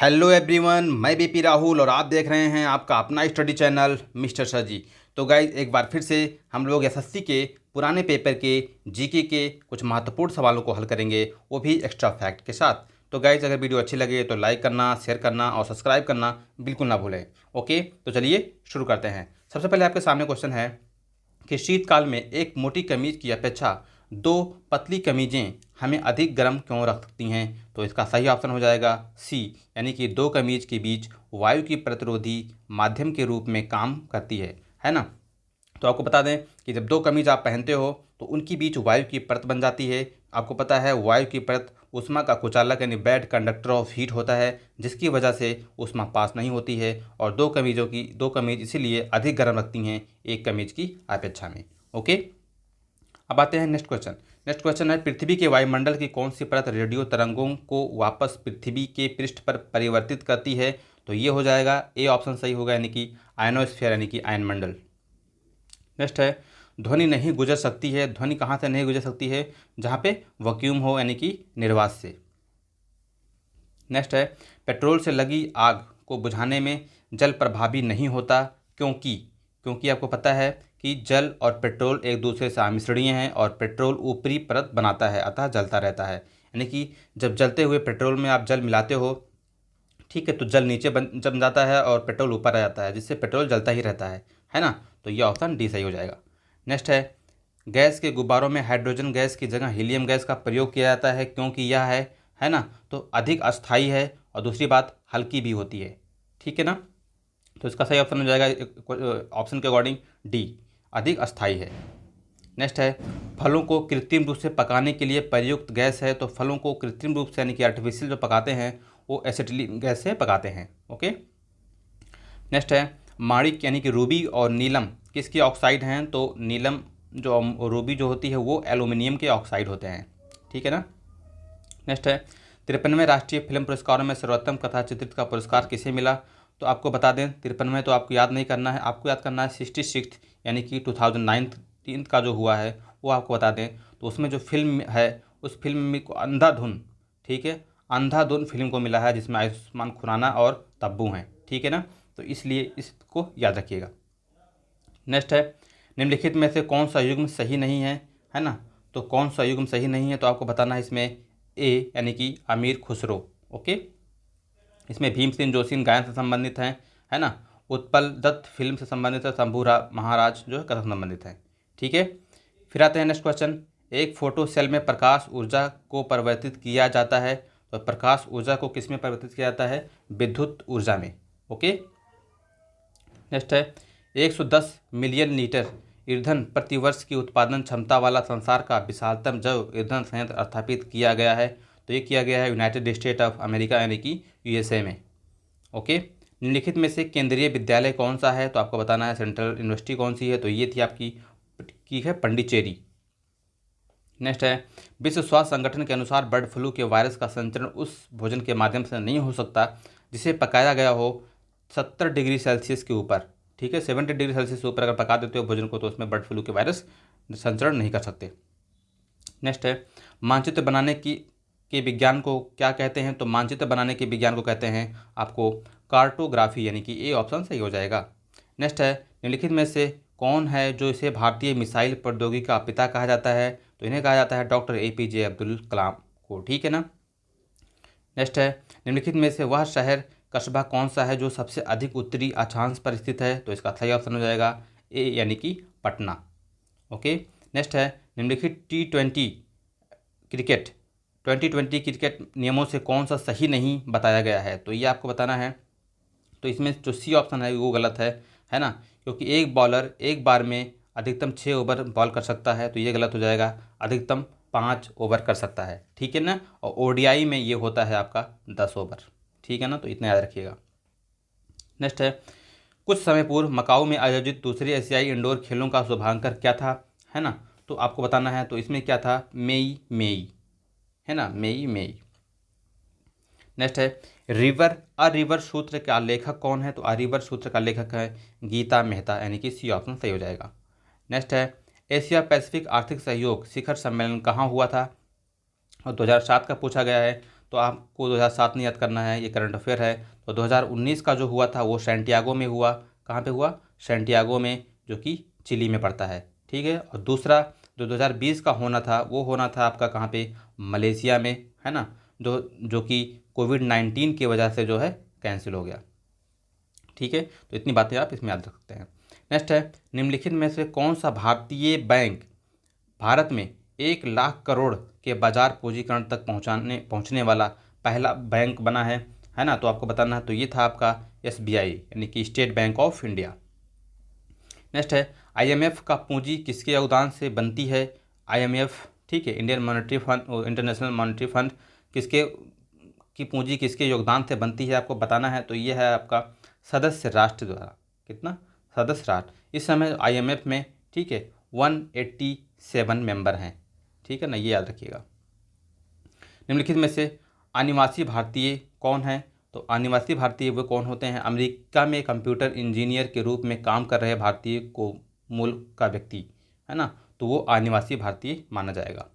Hello everyone, मैं BP Rahul और आप देख रहे हैं आपका अपना स्टडी चैनल मिस्टर सर जी। तो गाइज एक बार फिर से हम लोग एसएससी के पुराने पेपर के जीके के कुछ महत्वपूर्ण सवालों को हल करेंगे, वो भी एक्स्ट्रा फैक्ट के साथ। तो गाइज अगर वीडियो अच्छी लगे तो लाइक करना, शेयर करना और सब्सक्राइब करना बिल्कुल ना भूलें। ओके, तो चलिए शुरू करते हैं। सबसे पहले आपके सामने क्वेश्चन है कि शीतकाल में एक मोटी कमीज की अपेक्षा दो पतली कमीजें हमें अधिक गर्म क्यों रख सकती हैं। तो इसका सही ऑप्शन हो जाएगा सी, यानी कि दो कमीज के बीच वायु की प्रतिरोधी माध्यम के रूप में काम करती है ना। तो आपको बता दें कि जब दो कमीज आप पहनते हो तो उनकी बीच वायु की परत बन जाती है। आपको पता है वायु की परत ऊष्मा का कुचालक यानी बैड कंडक्टर ऑफ हीट होता है, जिसकी वजह से ऊष्मा पास नहीं होती है और दो कमीज इसीलिए अधिक गर्म रखती हैं एक कमीज की अपेक्षा में। ओके, अब आते हैं नेक्स्ट क्वेश्चन। नेक्स्ट क्वेश्चन है पृथ्वी के वायुमंडल की कौन सी परत रेडियो तरंगों को वापस पृथ्वी के पृष्ठ पर परिवर्तित करती है। तो ये हो जाएगा ए ऑप्शन सही होगा, यानी कि आयनोस्फीयर यानी कि आयनमंडल। नेक्स्ट है ध्वनि नहीं गुजर सकती है। ध्वनि कहाँ से नहीं गुजर सकती है? जहाँ पे वैक्यूम हो यानी कि निर्वात से। नेक्स्ट है पेट्रोल से लगी आग को बुझाने में जल प्रभावी नहीं होता, क्योंकि क्योंकि आपको पता है कि जल और पेट्रोल एक दूसरे से आमिश्रणीय हैं और पेट्रोल ऊपरी परत बनाता है, अतः जलता रहता है। यानी कि जब जलते हुए पेट्रोल में आप जल मिलाते हो, ठीक है, तो जल नीचे बन जम जाता है और पेट्रोल ऊपर आ जाता है, जिससे पेट्रोल जलता ही रहता है ना। तो ये ऑप्शन डी सही हो जाएगा। नेक्स्ट है गैस के गुब्बारों में हाइड्रोजन गैस की जगह हीलियम गैस का प्रयोग किया जाता है, क्योंकि यह है ना, तो अधिक अस्थायी है और दूसरी बात हल्की भी होती है, ठीक है ना। तो इसका सही ऑप्शन हो जाएगा ऑप्शन के अकॉर्डिंग डी, अधिक अस्थायी है। नेक्स्ट है फलों को कृत्रिम रूप से पकाने के लिए प्रयुक्त गैस है। तो फलों को कृत्रिम रूप से यानी कि आर्टिफिशियल जो पकाते हैं वो एसिटिलीन गैस से पकाते हैं। ओके, नेक्स्ट है माणिक यानी कि रूबी और नीलम किसके ऑक्साइड हैं। तो नीलम जो रूबी जो होती है वो एल्यूमिनियम के ऑक्साइड होते हैं, ठीक है ना। नेक्स्ट है 53वें राष्ट्रीय फिल्म पुरस्कारों में सर्वोत्तम कथा चित्रित का पुरस्कार किसे मिला। तो आपको बता दें 53वें तो आपको याद नहीं करना है, आपको याद करना है 66 यानी कि 2009 का जो हुआ है वो आपको बता दें। तो उसमें जो फिल्म है उस फिल्म में को अंधाधुन, ठीक है, अंधाधुन फिल्म को मिला है, जिसमें आयुष्मान खुराना और तब्बू हैं, ठीक है ना। तो इसलिए इसको याद रखिएगा। नेक्स्ट है निम्नलिखित में से कौन सा युग्म सही नहीं है ना। तो कौन सा युग्म सही नहीं है, तो आपको बताना है इसमें ए यानी कि अमीर खुसरो। ओके, इसमें भीमसेन जोशी गायन से संबंधित हैं, है ना। उत्पल दत्त फिल्म से संबंधित है, शंभू महाराज जो है कथा से संबंधित है, ठीक है। फिर आते हैं नेक्स्ट क्वेश्चन। एक फोटो सेल में प्रकाश ऊर्जा को परिवर्तित किया जाता है। तो प्रकाश ऊर्जा को किस में परिवर्तित किया जाता है? विद्युत ऊर्जा में। ओके, नेक्स्ट है 110 मिलियन लीटर ईंधन प्रति वर्ष की उत्पादन क्षमता वाला संसार का विशालतम जैव ईंधन संयंत्र स्थापित किया गया है। तो ये किया गया है यूनाइटेड स्टेट ऑफ अमेरिका यानी कि यूएसए में। ओके, निम्नलिखित में से केंद्रीय विद्यालय कौन सा है। तो आपको बताना है सेंट्रल यूनिवर्सिटी कौन सी है। तो ये थी आपकी की है पंडिचेरी। नेक्स्ट है विश्व स्वास्थ्य संगठन के अनुसार बर्ड फ्लू के वायरस का संचरण उस भोजन के माध्यम से नहीं हो सकता जिसे पकाया गया हो 70 डिग्री सेल्सियस के ऊपर, ठीक है। 70 डिग्री सेल्सियस से ऊपर अगर पका देते हो भोजन को तो उसमें बर्ड फ्लू के वायरस संचरण नहीं कर सकते। नेक्स्ट है मानचित्र बनाने की के विज्ञान को क्या कहते हैं। तो मानचित्र बनाने के विज्ञान को कहते हैं आपको कार्टोग्राफी, यानी कि ए ऑप्शन सही हो जाएगा। नेक्स्ट है निम्नलिखित में से कौन है जो इसे भारतीय मिसाइल प्रौद्योगिकी का पिता कहा जाता है। तो इन्हें कहा जाता है डॉक्टर एपीजे अब्दुल कलाम को, ठीक है ना। नेक्स्ट है निम्नलिखित में से वह शहर कस्बा कौन सा है जो सबसे अधिक उत्तरी अक्षांश पर स्थित है। तो इसका सही ऑप्शन हो जाएगा ए यानी कि पटना। ओके, नेक्स्ट है निम्नलिखित क्रिकेट 2020 क्रिकेट नियमों से कौन सा सही नहीं बताया गया है। तो ये आपको बताना है। तो इसमें जो सी ऑप्शन है वो गलत है ना, क्योंकि एक बॉलर एक बार में अधिकतम 6 ओवर बॉल कर सकता है। तो ये गलत हो जाएगा, अधिकतम 5 ओवर कर सकता है, ठीक है ना। और ओडीआई में ये होता है आपका 10 ओवर, ठीक है ना। तो इतना याद रखिएगा। नेक्स्ट है कुछ समय पूर्व मकाऊ में आयोजित दूसरे एशियाई इंडोर खेलों का शुभारंभ क्या था, है ना। तो आपको बताना है। तो इसमें क्या था? मेई मेई, है ना, मेई मेई। नेक्स्ट है रिवर सूत्र का लेखक कौन है। तो रिवर सूत्र का लेखक है गीता मेहता, यानी कि सी ऑप्शन सही हो जाएगा। नेक्स्ट है एशिया पैसिफिक आर्थिक सहयोग शिखर सम्मेलन कहाँ हुआ था। और 2007 का पूछा गया है। तो आपको 2007 नहीं याद करना है, ये करंट अफेयर है। तो 2019 का जो हुआ था वो सैंटियागो में हुआ। कहाँ पे हुआ? सैंटियागो में, जो कि चिली में पड़ता है। ठीक है। और दूसरा जो 2020 का होना था वो होना था आपका कहाँ पे? मलेशिया में, है ना, जो कि कोविड-19 की वजह से जो है कैंसिल हो गया। ठीक है। तो इतनी बातें आप इसमें याद रख सकते हैं। नेक्स्ट है, निम्नलिखित में से कौन सा भारतीय बैंक भारत में 1 लाख करोड़ के बाजार पूंजीकरण तक पहुंचने वाला पहला बैंक बना है ना? तो आपको बताना है। तो ये था आपका SBI, यानी कि state bank of India. Next है, IMF का पूंजी किसके योगदान से बनती है? IMF, ठीक है, Indian monetary fund, international monetary fund, किसके की पूंजी किसके योगदान से बनती है आपको बताना है। तो ये है आपका सदस्य राष्ट्र द्वारा। कितना? सदस्य राष्ट्र। इस समय IMF में, ठीक है, 187 मेंबर हैं। ठीक है ना, ये याद रखिएगा। निम्नलिखित में से अनिवासी भारतीय कौन है? तो अनिवासी भारतीय वो कौन होते हैं? अमेरिका में कंप्यूटर इंजीनियर के रूप में काम कर रहे भारतीय को मूल का व्यक्ति, है ना, तो वो अनिवासी भारतीय माना जाएगा।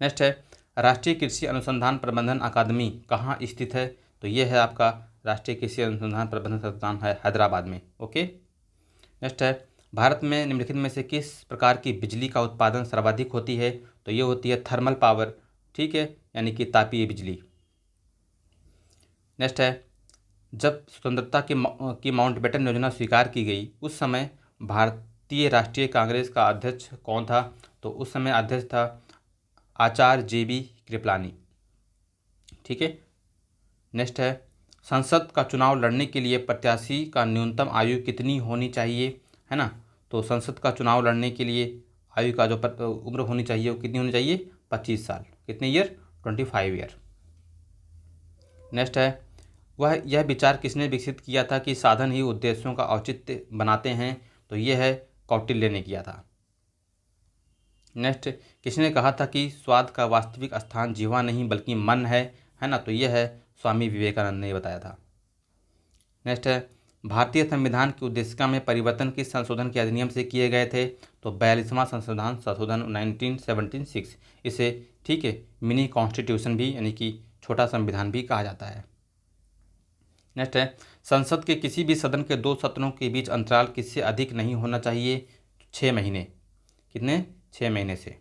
नेक्स्ट है, राष्ट्रीय कृषि अनुसंधान प्रबंधन अकादमी कहाँ स्थित है? तो ये है आपका राष्ट्रीय कृषि अनुसंधान प्रबंधन संस्थान है हैदराबाद में। ओके। नेक्स्ट है, भारत में निम्नलिखित में से किस प्रकार की बिजली का उत्पादन सर्वाधिक होती है? तो ये होती है थर्मल पावर। ठीक है, यानी कि तापीय बिजली। नेक्स्ट है, जब स्वतंत्रता की माउंटबेटन योजना स्वीकार की गई उस समय भारतीय राष्ट्रीय कांग्रेस का अध्यक्ष कौन था? तो उस समय अध्यक्ष था आचार्य JB कृपलानी। ठीक है। नेक्स्ट है, संसद का चुनाव लड़ने के लिए प्रत्याशी का न्यूनतम आयु कितनी होनी चाहिए? है ना, तो संसद का चुनाव लड़ने के लिए आयु का जो उम्र होनी चाहिए वो कितनी होनी चाहिए? 25 साल। कितने ईयर? 25 ईयर। नेक्स्ट है, वह यह विचार किसने विकसित किया था कि साधन ही उद्देश्यों का औचित्य बनाते हैं? तो ये है कौटिल्य ने किया था। नेक्स्ट, किसने कहा था कि स्वाद का वास्तविक स्थान जीवा नहीं बल्कि मन है ना, तो यह है स्वामी विवेकानंद ने बताया था। नेक्स्ट है, भारतीय संविधान की उद्देशिका में परिवर्तन किस संशोधन के अधिनियम से किए गए थे? तो 42वां संशोधन 1976। इसे, ठीक है, मिनी कॉन्स्टिट्यूशन भी, यानी कि छोटा संविधान भी कहा जाता है। नेक्स्ट है, संसद के किसी भी सदन के 2 सत्रों के बीच अंतराल किससे अधिक नहीं होना चाहिए? 6 महीने। कितने? 6 महीने से।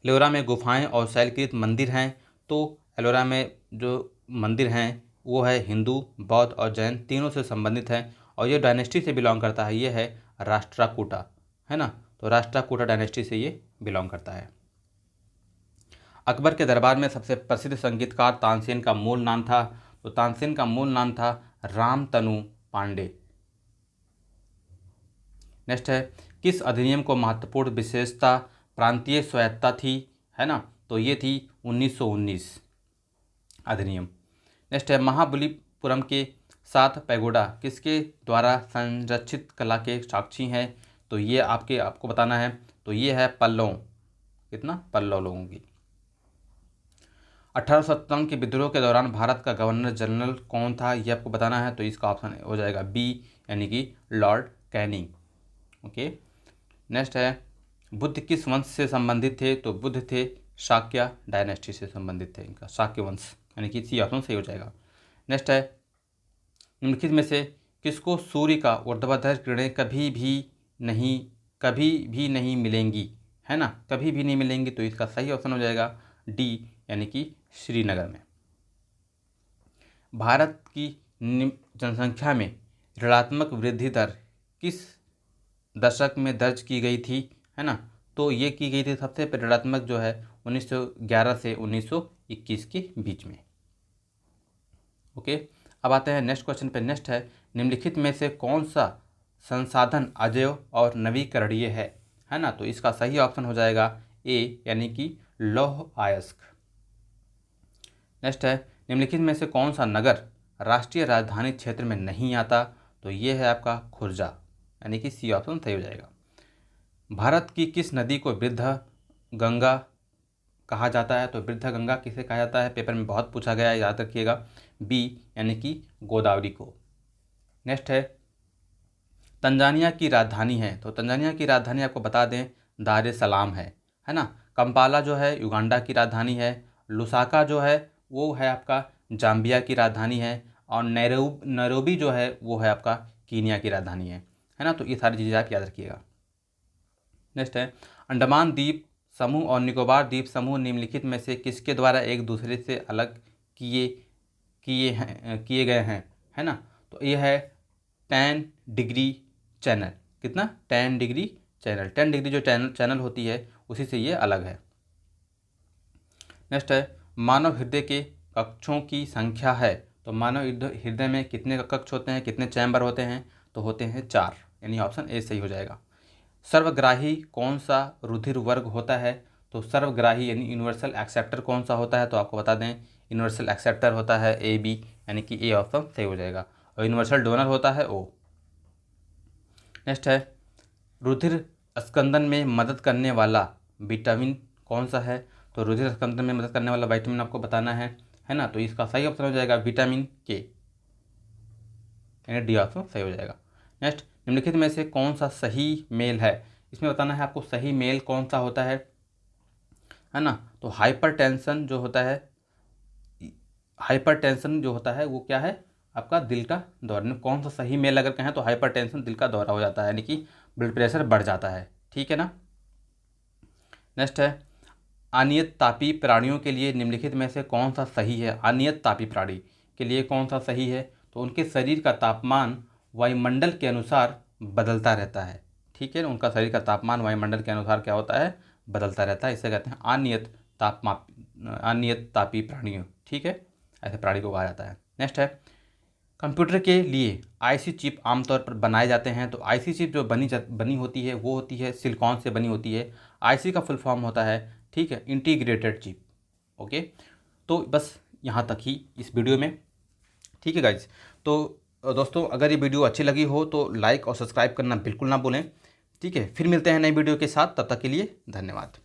एलोरा में गुफाएं और शैलकृत मंदिर हैं। तो एलोरा में जो मंदिर हैं वो है हिंदू, बौद्ध और जैन तीनों से संबंधित है और ये डायनेस्टी से बिलोंग करता है। ये है राष्ट्रकूटा, है ना, तो राष्ट्रकूटा डायनेस्टी से ये बिलोंग करता है। अकबर के दरबार में सबसे प्रसिद्ध संगीतकार तानसेन का मूल नाम था? तो तानसेन का मूल नाम था रामतनु पांडे। नेक्स्ट है, किस अधिनियम को महत्वपूर्ण विशेषता प्रांतीय स्वायत्तता थी? है ना, तो ये थी 1919 अधिनियम। नेक्स्ट है, महाबलीपुरम के 7 पैगोडा किसके द्वारा संरक्षित कला के साक्षी हैं? तो ये आपको बताना है। तो ये है पल्लव। कितना? पल्लव लोगों की। 1857 के विद्रोह के दौरान भारत का गवर्नर जनरल कौन था? ये आपको बताना है। तो इसका ऑप्शन हो जाएगा B, यानी कि लॉर्ड कैनिंग। ओके। नेक्स्ट है, बुद्ध किस वंश से संबंधित थे? तो बुद्ध थे शाक्य डायनेस्टी से संबंधित थे, इनका शाक्य वंश, यानी कि सी ऑप्शन सही हो जाएगा। नेक्स्ट है, निम्नलिखित में से किसको सूर्य का ऊर्ध्वाधर किरणें कभी भी नहीं मिलेंगी? है ना, कभी भी नहीं मिलेंगी, तो इसका सही ऑप्शन हो जाएगा D, यानी कि श्रीनगर में। भारत की जनसंख्या में ऋणात्मक वृद्धि दर किस दशक में दर्ज की गई थी? है ना, तो ये की गई थी सबसे पहले ऋणात्मक जो है 1911 से 1921 के बीच में। ओके। अब आते हैं नेक्स्ट क्वेश्चन पे। नेक्स्ट है, निम्नलिखित में से कौन सा संसाधन अजैव और नवीकरणीय है ना, तो इसका सही ऑप्शन हो जाएगा A, यानी कि लौह अयस्क। नेक्स्ट है, निम्नलिखित में से कौन सा नगर राष्ट्रीय राजधानी क्षेत्र में नहीं आता? तो ये है आपका खुर्जा, यानी कि सी ऑप्शन सही हो जाएगा। भारत की किस नदी को वृद्ध गंगा कहा जाता है? तो वृद्ध गंगा किसे कहा जाता है? पेपर में बहुत पूछा गया है, याद रखिएगा B, यानी कि गोदावरी को। नेक्स्ट है, तंजानिया की राजधानी है। तो तंजानिया की राजधानी आपको बता दें दार ए सलाम है ना। कंपाला जो है युगांडा की राजधानी है लुसाका जो है वो है आपका जाम्बिया की राजधानी है, और नैरोबी जो है वो है आपका कीनिया की राजधानी है ना। तो ये सारी चीज़ें आप याद रखिएगा। नेक्स्ट है अंडमान द्वीप समूह और निकोबार द्वीप समूह निम्नलिखित में से किसके द्वारा एक दूसरे से अलग किए किए गए हैं, है ना। तो ये है 10 डिग्री चैनल। कितना? 10 डिग्री चैनल। 10 डिग्री जो चैनल होती है उसी से ये अलग है। नेक्स्ट है मानव हृदय के कक्षों की संख्या है। तो मानव हृदय में कितने कक्ष होते हैं, कितने चैम्बर होते हैं? तो होते हैं 4, यानी ऑप्शन ए सही हो जाएगा। सर्वग्राही कौन सा रुधिर वर्ग होता है? तो सर्वग्राही यानी यूनिवर्सल एक्सेप्टर कौन सा होता है? तो आपको बता दें यूनिवर्सल एक्सेप्टर होता है ए बी, यानी कि ए ऑप्शन सही हो जाएगा। और यूनिवर्सल डोनर होता है ओ। नेक्स्ट है रुधिर स्कंदन में मदद करने वाला विटामिन कौन सा है? तो रुधिर स्कंदन में मदद करने वाला विटामिन आपको बताना है ना। तो इसका सही ऑप्शन हो जाएगा विटामिन के, यानी डी ऑप्शन सही हो जाएगा। नेक्स्ट निम्नलिखित में से कौन सा सही मेल है? इसमें बताना है आपको सही मेल कौन सा होता है ना। तो हाइपरटेंशन जो होता है वो क्या है? आपका दिल का दौरा। कौन सा सही मेल अगर कहें तो हाइपरटेंशन दिल का दौरा हो जाता है, यानी कि ब्लड प्रेशर बढ़ जाता है, ठीक है ना। नेक्स्ट है अनियत तापी प्राणियों के लिए निम्नलिखित में से कौन सा सही है? अनियत तापी प्राणी के लिए कौन सा सही है? तो उनके शरीर का तापमान वायुमंडल के अनुसार बदलता रहता है, ठीक है। उनका शरीर का तापमान वायुमंडल के अनुसार क्या होता है? बदलता रहता है। इसे कहते हैं अनियत तापी प्राणियों, ठीक है। ऐसे प्राणी को कहा जाता है। नेक्स्ट है कंप्यूटर के लिए आईसी चिप आमतौर पर बनाए जाते हैं। तो आईसी चिप जो बनी होती है वो होती है सिलिकॉन से बनी होती है। आईसी का फुल फॉर्म होता है, ठीक है, इंटीग्रेटेड चिप। ओके, तो बस यहाँ तक ही इस वीडियो में, ठीक है गाइज। तो दोस्तों अगर ये वीडियो अच्छी लगी हो तो लाइक और सब्सक्राइब करना बिल्कुल ना भूलें, ठीक है। फिर मिलते हैं नई वीडियो के साथ, तब तक के लिए धन्यवाद।